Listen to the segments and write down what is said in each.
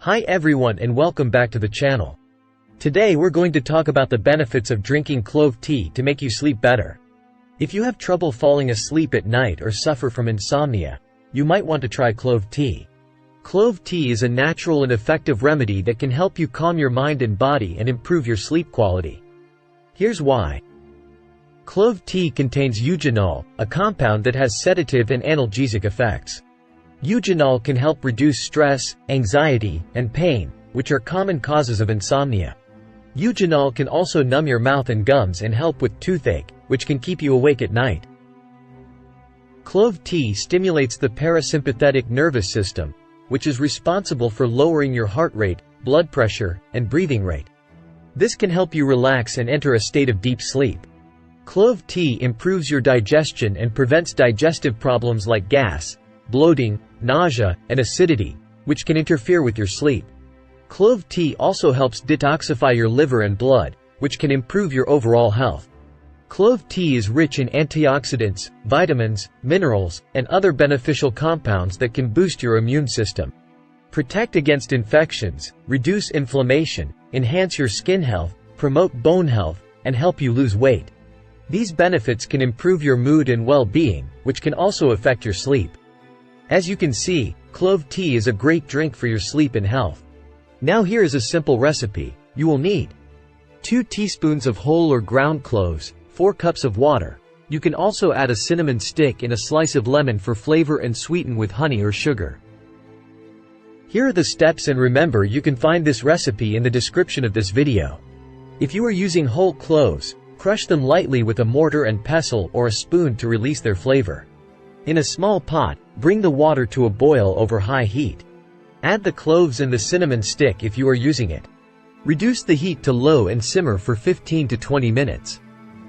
Hi everyone and welcome back to the channel. Today we're going to talk about the benefits of drinking clove tea to make you sleep better. If you have trouble falling asleep at night or suffer from insomnia, you might want to try clove tea. Clove tea is a natural and effective remedy that can help you calm your mind and body and improve your sleep quality. Here's why. Clove tea contains Eugenol, a compound that has sedative and analgesic effects. Eugenol can help reduce stress, anxiety, and pain, which are common causes of insomnia. Eugenol can also numb your mouth and gums and help with toothache, which can keep you awake at night. Clove tea stimulates the parasympathetic nervous system, which is responsible for lowering your heart rate, blood pressure, and breathing rate. This can help you relax and enter a state of deep sleep. Clove tea improves your digestion and prevents digestive problems like gas, bloating, nausea, and acidity, which can interfere with your sleep. Clove tea also helps detoxify your liver and blood, which can improve your overall health. Clove tea is rich in antioxidants, vitamins, minerals, and other beneficial compounds that can boost your immune system, protect against infections, reduce inflammation, enhance your skin health, promote bone health, and help you lose weight. These benefits can improve your mood and well-being, which can also affect your sleep. As you can see, clove tea is a great drink for your sleep and health. Now here is a simple recipe. You will need 2 teaspoons of whole or ground cloves, 4 cups of water. You can also add a cinnamon stick and a slice of lemon for flavor and sweeten with honey or sugar. Here are the steps, and remember, you can find this recipe in the description of this video. If you are using whole cloves, crush them lightly with a mortar and pestle or a spoon to release their flavor. In a small pot, bring the water to a boil over high heat. Add the cloves and the cinnamon stick if you are using it. Reduce the heat to low and simmer for 15 to 20 minutes.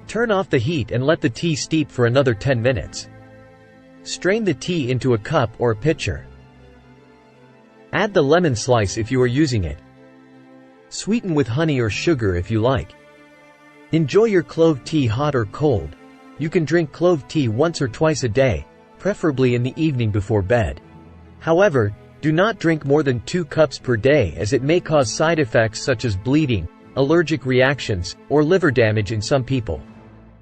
Turn off the heat and let the tea steep for another 10 minutes. Strain the tea into a cup or a pitcher. Add the lemon slice if you are using it. Sweeten with honey or sugar if you like. Enjoy your clove tea hot or cold. You can drink clove tea once or twice a day, preferably in the evening before bed. However, do not drink more than 2 cups per day, as it may cause side effects such as bleeding, allergic reactions, or liver damage in some people.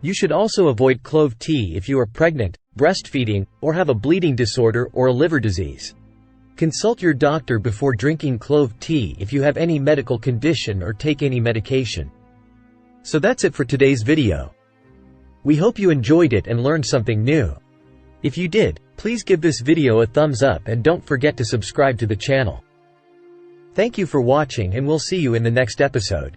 You should also avoid clove tea if you are pregnant, breastfeeding, or have a bleeding disorder or a liver disease. Consult your doctor before drinking clove tea if you have any medical condition or take any medication. So that's it for today's video. We hope you enjoyed it and learned something new. If you did, please give this video a thumbs up and don't forget to subscribe to the channel. Thank you for watching, and we'll see you in the next episode.